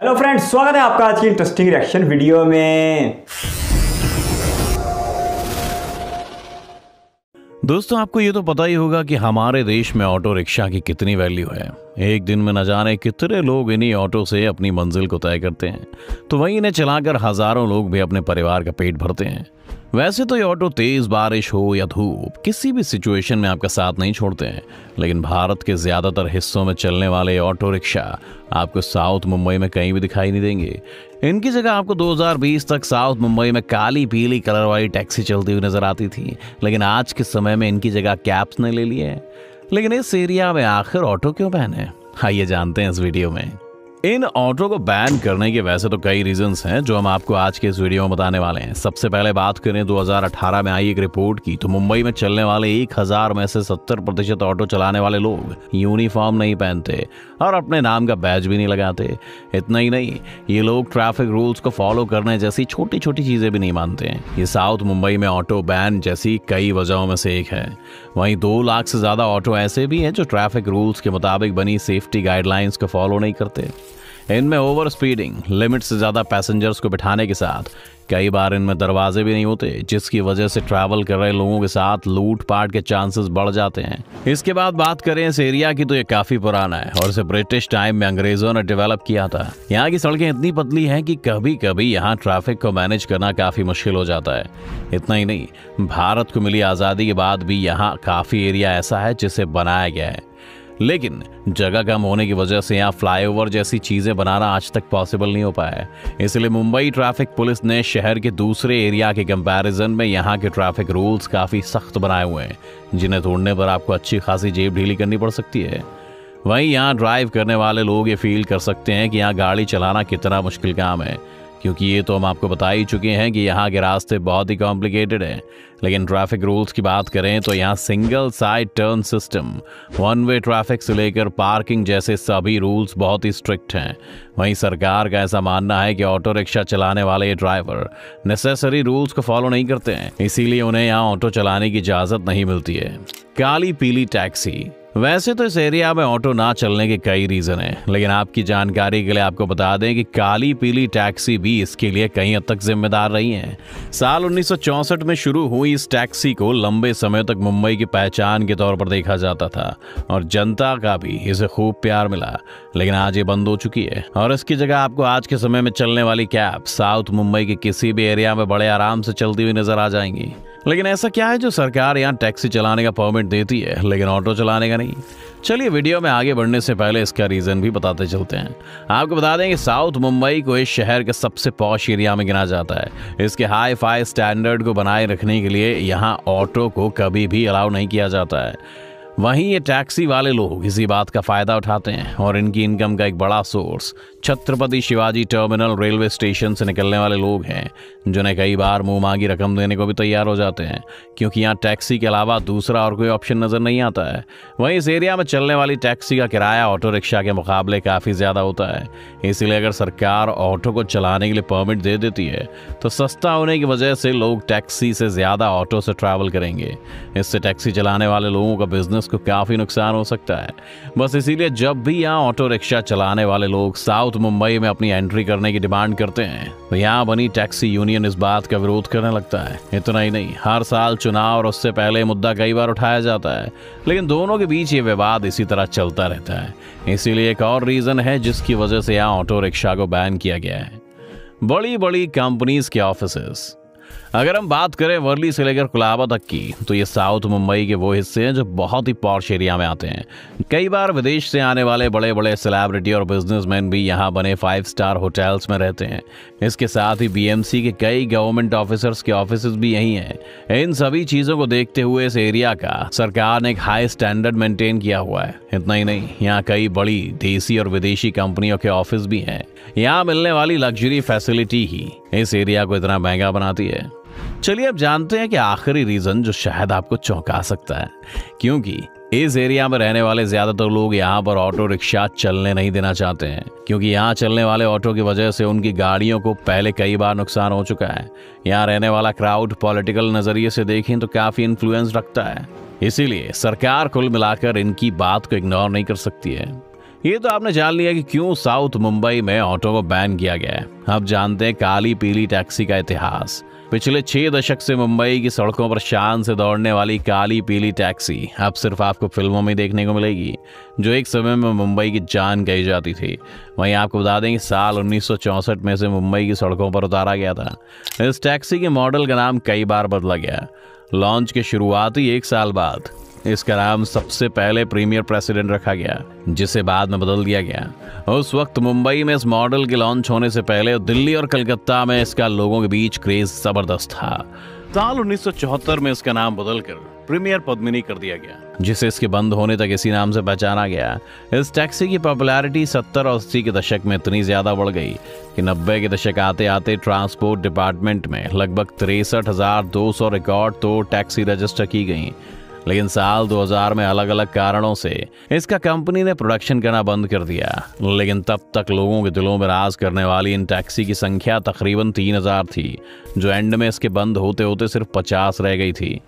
Hello friends, स्वागत है आपका आज की इंटरेस्टिंग रिएक्शन वीडियो में। दोस्तों, आपको ये तो पता ही होगा कि हमारे देश में ऑटो रिक्शा की कितनी वैल्यू है। एक दिन में न जाने कितने लोग इन्हीं ऑटो से अपनी मंजिल को तय करते हैं, तो वहीं इन्हें चलाकर हजारों लोग भी अपने परिवार का पेट भरते हैं। वैसे तो ये ऑटो तेज बारिश हो या धूप, किसी भी सिचुएशन में आपका साथ नहीं छोड़ते हैं, लेकिन भारत के ज्यादातर हिस्सों में चलने वाले ऑटो रिक्शा आपको साउथ मुंबई में कहीं भी दिखाई नहीं देंगे। इनकी जगह आपको 2020 तक साउथ मुंबई में काली पीली कलर वाली टैक्सी चलती हुई नजर आती थी, लेकिन आज के समय में इनकी जगह कैब्स ने ले ली है। लेकिन इस एरिया में आखिर ऑटो क्यों बैन है, आइए जानते हैं इस वीडियो में। इन ऑटो को बैन करने के वैसे तो कई रीजंस हैं जो हम आपको आज के इस वीडियो में बताने वाले हैं। सबसे पहले बात करें 2018 में आई एक रिपोर्ट की, तो मुंबई में चलने वाले 1000 में से 70% ऑटो चलाने वाले लोग यूनिफॉर्म नहीं पहनते और अपने नाम का बैज भी नहीं लगाते। इतना ही नहीं, ये लोग ट्रैफिक रूल्स को फॉलो करने जैसी छोटी छोटी चीजें भी नहीं मानते हैं। ये साउथ मुंबई में ऑटो बैन जैसी कई वजहों में से एक है। वहीं 2 लाख से ज्यादा ऑटो ऐसे भी हैं जो ट्रैफिक रूल्स के मुताबिक बनी सेफ्टी गाइडलाइंस को फॉलो नहीं करते। इनमें ओवर स्पीडिंग, लिमिट से ज्यादा पैसेंजर्स को बिठाने के साथ कई बार इनमें दरवाजे भी नहीं होते, जिसकी वजह से ट्रैवल कर रहे लोगों के साथ लूटपाट के चांसेस बढ़ जाते हैं। इसके बाद बात करें इस एरिया की, तो ये काफी पुराना है और इसे ब्रिटिश टाइम में अंग्रेजों ने डेवलप किया था। यहाँ की सड़कें इतनी पतली हैं कि कभी कभी यहाँ ट्रैफिक को मैनेज करना काफी मुश्किल हो जाता है। इतना ही नहीं, भारत को मिली आजादी के बाद भी यहाँ काफी एरिया ऐसा है जिसे बनाया गया है, लेकिन जगह कम होने की वजह से यहाँ फ्लाईओवर जैसी चीजें बनाना आज तक पॉसिबल नहीं हो पाया है। इसलिए मुंबई ट्रैफिक पुलिस ने शहर के दूसरे एरिया के कंपैरिजन में यहाँ के ट्रैफिक रूल्स काफी सख्त बनाए हुए हैं, जिन्हें तोड़ने पर आपको अच्छी खासी जेब ढीली करनी पड़ सकती है। वहीं यहाँ ड्राइव करने वाले लोग ये फील कर सकते हैं कि यहाँ गाड़ी चलाना कितना मुश्किल काम है, क्योंकि ये तो हम आपको बता ही चुके हैं कि यहाँ के रास्ते बहुत ही कॉम्प्लिकेटेड हैं। लेकिन ट्रैफिक रूल्स की बात करें तो यहाँ single side turn system, 1 way traffic से लेकर पार्किंग जैसे सभी रूल्स बहुत ही स्ट्रिक्ट हैं। वहीं सरकार का ऐसा मानना है कि ऑटो रिक्शा चलाने वाले ये ड्राइवर नेसेसरी रूल्स को फॉलो नहीं करते हैं, इसीलिए उन्हें यहाँ ऑटो चलाने की इजाजत नहीं मिलती है। काली पीली टैक्सी, वैसे तो इस एरिया में ऑटो ना चलने के कई रीजन हैं, लेकिन आपकी जानकारी के लिए आपको बता दें कि काली पीली टैक्सी भी इसके लिए कहीं हद तक जिम्मेदार रही हैं। साल 1964 में शुरू हुई इस टैक्सी को लंबे समय तक मुंबई की पहचान के तौर पर देखा जाता था और जनता का भी इसे खूब प्यार मिला, लेकिन आज ये बंद हो चुकी है और इसकी जगह आपको आज के समय में चलने वाली कैब साउथ मुंबई के किसी भी एरिया में बड़े आराम से चलती हुई नजर आ जाएंगी। लेकिन ऐसा क्या है जो सरकार यहाँ टैक्सी चलाने का परमिट देती है लेकिन ऑटो चलाने का नहीं? चलिए वीडियो में आगे बढ़ने से पहले इसका रीजन भी बताते चलते हैं। आपको बता दें कि साउथ मुंबई को इस शहर के सबसे पॉश एरिया में गिना जाता है। इसके हाई फाई स्टैंडर्ड को बनाए रखने के लिए यहाँ ऑटो को कभी भी अलाउ नहीं किया जाता है। वहीं ये टैक्सी वाले लोग इसी बात का फायदा उठाते हैं और इनकी इनकम का एक बड़ा source Chhatrapati Shivaji terminal railway station से निकलने वाले लोग हैं, जिन्हें कई बार मुंह मांगी रकम देने को भी तैयार हो जाते हैं, क्योंकि यहाँ टैक्सी के अलावा दूसरा और कोई ऑप्शन नजर नहीं आता है। वहीं इस एरिया में चलने वाली टैक्सी का किराया ऑटो रिक्शा के मुकाबले काफी ज्यादा होता है, इसीलिए अगर सरकार ऑटो को चलाने के लिए परमिट दे देती है तो सस्ता होने की वजह से लोग टैक्सी से ज्यादा ऑटो से ट्रैवल करेंगे। इससे टैक्सी चलाने वाले लोगों का बिजनेस को काफी नुकसान हो सकता है। बस इसीलिए जब भी यहाँ ऑटो रिक्शा चलाने वाले लोग साउथ मुंबई में अपनी एंट्री करने की डिमांड करते हैं तो यहाँ बनी टैक्सी यूनियन इस बात का विरोध करने लगता है। इतना ही नहीं, हर साल चुनाव और उससे पहले मुद्दा कई बार उठाया जाता है, लेकिन दोनों के बीच ये विवाद इसी तरह चलता रहता है। इसीलिए एक और रीजन है जिसकी वजह से यहाँ ऑटो रिक्शा को बैन किया गया है। बड़ी बड़ी कंपनीज के ऑफिसेस, अगर हम बात करें वर्ली से लेकर कुलाबा तक की, तो ये साउथ मुंबई के वो हिस्से हैं जो बहुत ही पॉश एरिया में आते हैं। कई बार विदेश से आने वाले बड़े बड़े सेलिब्रिटी और बिजनेसमैन भी यहाँ बने 5 स्टार होटल्स में रहते हैं। इसके साथ ही बीएमसी के कई गवर्नमेंट ऑफिसर्स के ऑफिसेज भी यही हैं। इन सभी चीजों को देखते हुए इस एरिया का सरकार ने एक हाई स्टैंडर्ड मेंटेन किया हुआ है। इतना ही नहीं, यहाँ कई बड़ी देसी और विदेशी कंपनियों के ऑफिस भी हैं। यहाँ मिलने वाली लग्जरी फैसिलिटी ही इस एरिया को इतना महंगा बनाती है। चलिए अब जानते हैं कि आखिरी रीजन जो शायद आपको चौंका सकता है, क्योंकि इस एरिया में रहने वाले ज्यादातर लोग यहाँ पर ऑटो रिक्शा चलने नहीं देना चाहते हैं, क्योंकि यहाँ चलने वाले ऑटो की वजह से उनकी गाड़ियों को पहले कई बार नुकसान हो चुका है। यहाँ रहने वाला क्राउड पॉलिटिकल नजरिए से देखें तो काफी इन्फ्लुएंस रखता है, इसीलिए सरकार कुल मिलाकर इनकी बात को इग्नोर नहीं कर सकती है। ये तो आपने जान लिया कि क्यों साउथ मुंबई में ऑटो को बैन किया गया है। अब जानते हैं काली पीली टैक्सी का इतिहास। पिछले 6 दशक से मुंबई की सड़कों पर शान से दौड़ने वाली काली पीली टैक्सी अब सिर्फ आपको फिल्मों में देखने को मिलेगी, जो एक समय में मुंबई की जान कही जाती थी। वहीं आपको बता दें कि साल 1964 में से मुंबई की सड़कों पर उतारा गया था। इस टैक्सी के मॉडल का नाम कई बार बदला गया। लॉन्च के शुरुआती 1 साल बाद इसका नाम सबसे पहले प्रीमियर प्रेसिडेंट रखा गया, जिसे बाद में बदल दिया गया। उस वक्त मुंबई में इस मॉडल के लॉन्च होने से पहले दिल्ली और कलकत्ता में इसका लोगों के बीच क्रेज जबरदस्त था। साल 1974 में इसका नाम बदलकर प्रीमियर पद्मिनी कर दिया गया, जिसे इसके बंद होने तक इसी नाम से पहचाना गया। इस टैक्सी की पॉपुलैरिटी 70 और 80 के दशक में इतनी ज्यादा बढ़ गई कि 90 के दशक आते आते ट्रांसपोर्ट डिपार्टमेंट में लगभग 63,200 रिकॉर्ड तोड़ टैक्सी रजिस्टर की गई। लेकिन साल 2000 में अलग अलग कारणों से इसका कंपनी ने प्रोडक्शन करना बंद कर दिया। लेकिन तब तक लोगों के दिलों में राज करने वाली इन टैक्सी की संख्या तकरीबन 3000 थी, जो एंड में इसके बंद होते होते सिर्फ 50 रह गई थी।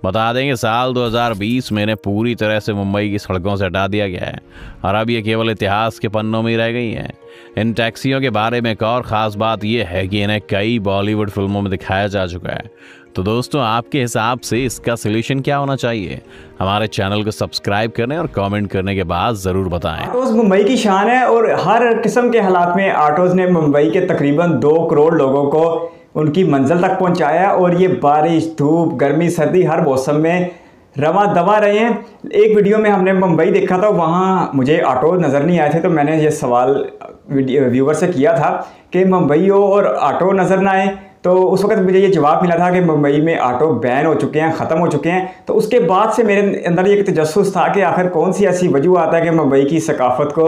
बता दें कि साल 2020 में इन्हें पूरी तरह से मुंबई की सड़कों से हटा दिया गया है और अब ये केवल इतिहास के पन्नों में ही रह गई हैं। इन टैक्सियों के बारे में एक और ख़ास बात यह है कि इन्हें कई बॉलीवुड फिल्मों में दिखाया जा चुका है। तो दोस्तों, आपके हिसाब से इसका सलूशन क्या होना चाहिए? हमारे चैनल को सब्सक्राइब करने और कमेंट करने के बाद ज़रूर बताएं। ऑटोज मुंबई की शान है और हर किस्म के हालात में ऑटोज ने मुंबई के तकरीबन 2 करोड़ लोगों को उनकी मंजिल तक पहुंचाया और ये बारिश, धूप, गर्मी, सर्दी हर मौसम में रवा दवा रहे हैं। एक वीडियो में हमने मुंबई देखा था, वहाँ मुझे ऑटो नज़र नहीं आए थे, तो मैंने ये सवाल व्यूवर से किया था कि मुंबई हो और ऑटो नज़र ना आए। तो उस वक्त मुझे ये जवाब मिला था कि मुंबई में ऑटो बैन हो चुके हैं, ख़त्म हो चुके हैं। तो उसके बाद से मेरे अंदर ये तजस्सुस था कि आखिर कौन सी ऐसी वजूहत है कि मुंबई की सकाफत को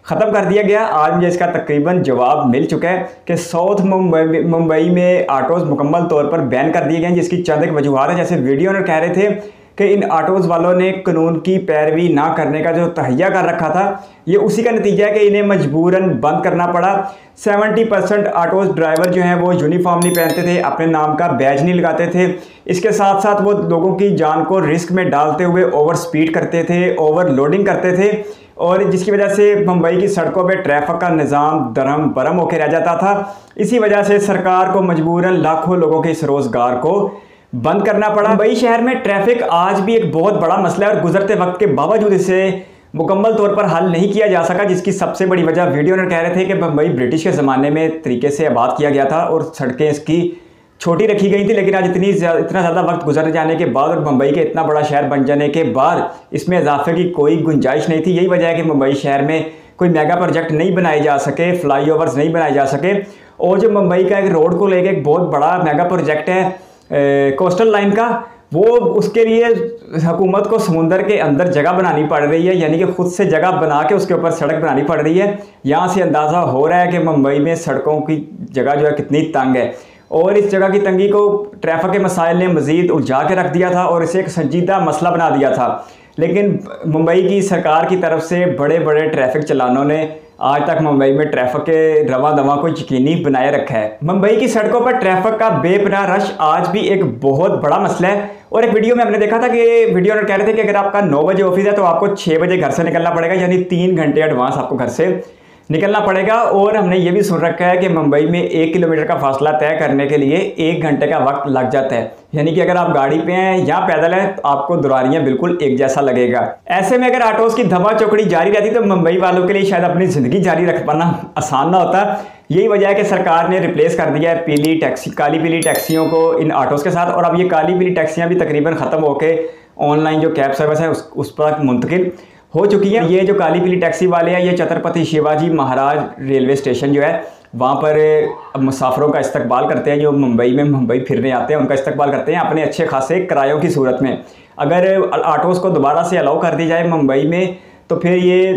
ख़त्म कर दिया गया। आज मुझे इसका तकरीबन जवाब मिल चुका है कि साउथ मुंबई में ऑटोज़ मुकम्मल तौर पर बैन कर दिए गए हैं, जिसकी चंद एक वजूहत है। जैसे वीडियो में कह रहे थे कि इन ऑटोज़ वालों ने कानून की पैरवी ना करने का जो तहैया कर रखा था, ये उसी का नतीजा है कि इन्हें मजबूरन बंद करना पड़ा। 70% ऑटोज़ ड्राइवर जो हैं वो यूनिफॉर्म नहीं पहनते थे, अपने नाम का बैज नहीं लगाते थे। इसके साथ साथ वो लोगों की जान को रिस्क में डालते हुए ओवर स्पीड करते थे, ओवरलोडिंग करते थे, और जिसकी वजह से मुंबई की सड़कों पे ट्रैफिक का निज़ाम दरम बरम होकर रह जाता था। इसी वजह से सरकार को मजबूरन लाखों लोगों के इस रोज़गार को बंद करना पड़ा। मुंबई शहर में ट्रैफिक आज भी एक बहुत बड़ा मसला है और गुजरते वक्त के बावजूद इसे मुकम्मल तौर पर हल नहीं किया जा सका, जिसकी सबसे बड़ी वजह वीडियो ने कह रहे थे कि मुंबई ब्रिटिश के ज़माने में तरीके से आबाद किया गया था और सड़कें इसकी छोटी रखी गई थी। लेकिन आज इतना ज़्यादा वक्त गुजर जाने के बाद और मुंबई के इतना बड़ा शहर बन जाने के बाद इसमें इजाफे की कोई गुंजाइश नहीं थी। यही वजह है कि मुंबई शहर में कोई मेगा प्रोजेक्ट नहीं बनाए जा सके, फ्लाईओवर्स नहीं बनाए जा सके। और जो मुंबई का एक रोड को लेकर एक बहुत बड़ा मेगा प्रोजेक्ट है कोस्टल लाइन का, वो उसके लिए हुकूमत को समुंदर के अंदर जगह बनानी पड़ रही है, यानी कि खुद से जगह बना के उसके ऊपर सड़क बनानी पड़ रही है। यहाँ से अंदाज़ा हो रहा है कि मुंबई में सड़कों की जगह जो है कितनी तंग है, और इस जगह की तंगी को ट्रैफिक के मसाइल ने मज़ीद उलझा के रख दिया था और इसे एक संजीदा मसला बना दिया था। लेकिन मुंबई की सरकार की तरफ से बड़े बड़े ट्रैफिक चालानों ने आज तक मुंबई में ट्रैफिक के रवा दवा को यकीनी बनाए रखा है। मुंबई की सड़कों पर ट्रैफिक का बेपनाह रश आज भी एक बहुत बड़ा मसला है। और एक वीडियो में हमने देखा था कि वीडियो में कह रहे थे कि अगर आपका 9 बजे ऑफिस है तो आपको 6 बजे घर से निकलना पड़ेगा, यानी 3 घंटे एडवांस आपको घर से निकलना पड़ेगा। और हमने ये भी सुन रखा है कि मुंबई में 1 किलोमीटर का फासला तय करने के लिए 1 घंटे का वक्त लग जाता है, यानी कि अगर आप गाड़ी पे हैं या पैदल हैं तो आपको दुरानियां बिल्कुल एक जैसा लगेगा। ऐसे में अगर ऑटोज़ की धमा चौकड़ी जारी रहती तो मुंबई वालों के लिए शायद अपनी ज़िंदगी जारी रख पाना आसान ना होता। यही वजह है कि सरकार ने रिप्लेस कर दिया है काली पीली टैक्सियों को इन ऑटोज़ के साथ। और अब ये काली पीली टैक्सियाँ भी तकरीबन ख़त्म होकर ऑनलाइन जो कैब सर्विस है उस पर मुंतकिल हो चुकी है। ये जो काली पीली टैक्सी वाले हैं, ये छत्रपति शिवाजी महाराज रेलवे स्टेशन जो है वहाँ पर मुसाफिरों का इस्तकबाल करते हैं, जो मुंबई फिरने आते हैं उनका इस्तकबाल करते हैं अपने अच्छे खासे किरायों की सूरत में। अगर ऑटोज़ को दोबारा से अलाउ कर दी जाए मुंबई में तो फिर ये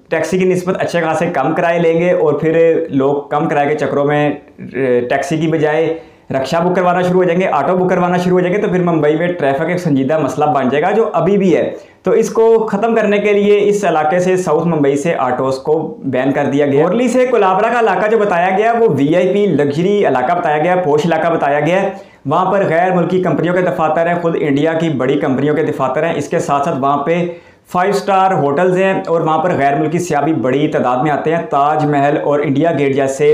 टैक्सी की निस्बत अच्छे खासे कम किराए लेंगे और फिर लोग कम किराए के चक्रों में टैक्सी की बजाय रक्षा बुक करवाना शुरू हो जाएंगे, ऑटो बुक करवाना शुरू हो जाएंगे। तो फिर मुंबई में ट्रैफिक एक संजीदा मसला बन जाएगा जो अभी भी है। तो इसको ख़त्म करने के लिए इस इलाके से साउथ मुंबई से ऑटोज़ को बैन कर दिया गया। मोरली से कोलाबरा का इलाका जो बताया गया वो VIP लग्जरी इलाका बताया गया, पोश इलाका बताया गया है। वहाँ पर गैर मुल्की कंपनियों के दफातर हैं, खुद इंडिया की बड़ी कंपनियों के दफातर हैं। इसके साथ साथ वहाँ पे 5 स्टार होटल्स हैं और वहाँ पर गैर मुल्की सियाह भी बड़ी तादाद में आते हैं। ताजमहल और इंडिया गेट जैसे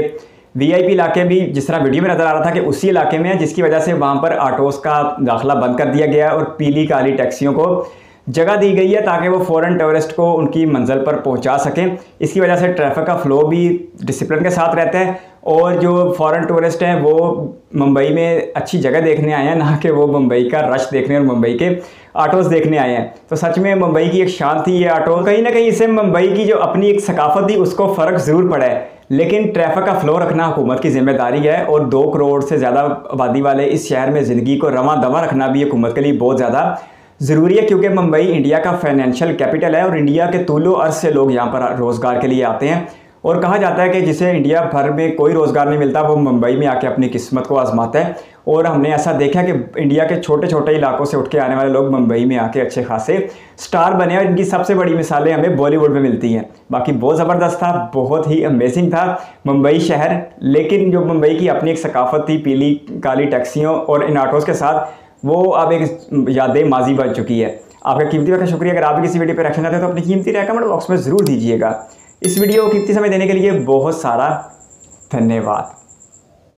वीआईपी इलाके भी जिस तरह वीडियो में नज़र आ रहा था कि उसी इलाके में है, जिसकी वजह से वहाँ पर ऑटोज़ का दाखिला बंद कर दिया गया है और पीली काली टैक्सियों को जगह दी गई है ताकि वो फ़ौरन टूरिस्ट को उनकी मंजिल पर पहुंचा सकें। इसकी वजह से ट्रैफिक का फ़्लो भी डिसिप्लिन के साथ रहता है और जो फ़ौरन टूरिस्ट हैं वो मुंबई में अच्छी जगह देखने आए हैं, ना कि वो मुंबई का रश देखने और मुंबई के ऑटोज़ देखने आए हैं। तो सच में मुंबई की एक शान थी ये ऑटो। कहीं ना कहीं इससे मुंबई की जो अपनी एक सकाफत थी उसको फ़र्क ज़रूर पड़ा है, लेकिन ट्रैफिक का फ़्लो रखना हुकूमत की जिम्मेदारी है और 2 करोड़ से ज़्यादा आबादी वाले इस शहर में ज़िंदगी को रवां दवा रखना भी हुकूमत के लिए बहुत ज़्यादा ज़रूरी है, क्योंकि मुंबई इंडिया का फाइनेंशियल कैपिटल है और इंडिया के तूलो अर्ज़ से लोग यहाँ पर रोज़गार के लिए आते हैं। और कहा जाता है कि जिसे इंडिया भर में कोई रोज़गार नहीं मिलता वो मुंबई में आके अपनी किस्मत को आजमाता है। और हमने ऐसा देखा कि इंडिया के छोटे छोटे इलाकों से उठ के आने वाले लोग मुंबई में आके अच्छे खासे स्टार बने और इनकी सबसे बड़ी मिसालें हमें बॉलीवुड में मिलती हैं। बाकी बहुत ज़बरदस्त था, बहुत ही अमेजिंग था मुंबई शहर। लेकिन जो मुंबई की अपनी एक सकाफत थी पीली काली टैक्सियों और इन ऑटोज़ के साथ, वो अब एक यादें माजी बन चुकी है। आपका कीमती वक्त का शुक्रिया। अगर आप भी किसी वीडियो पर रिएक्शन चाहते हैं तो अपनी कीमती राय कमेंट बॉक्स में ज़रूर दीजिएगा। इस वीडियो को कीमती समय देने के लिए बहुत सारा धन्यवाद।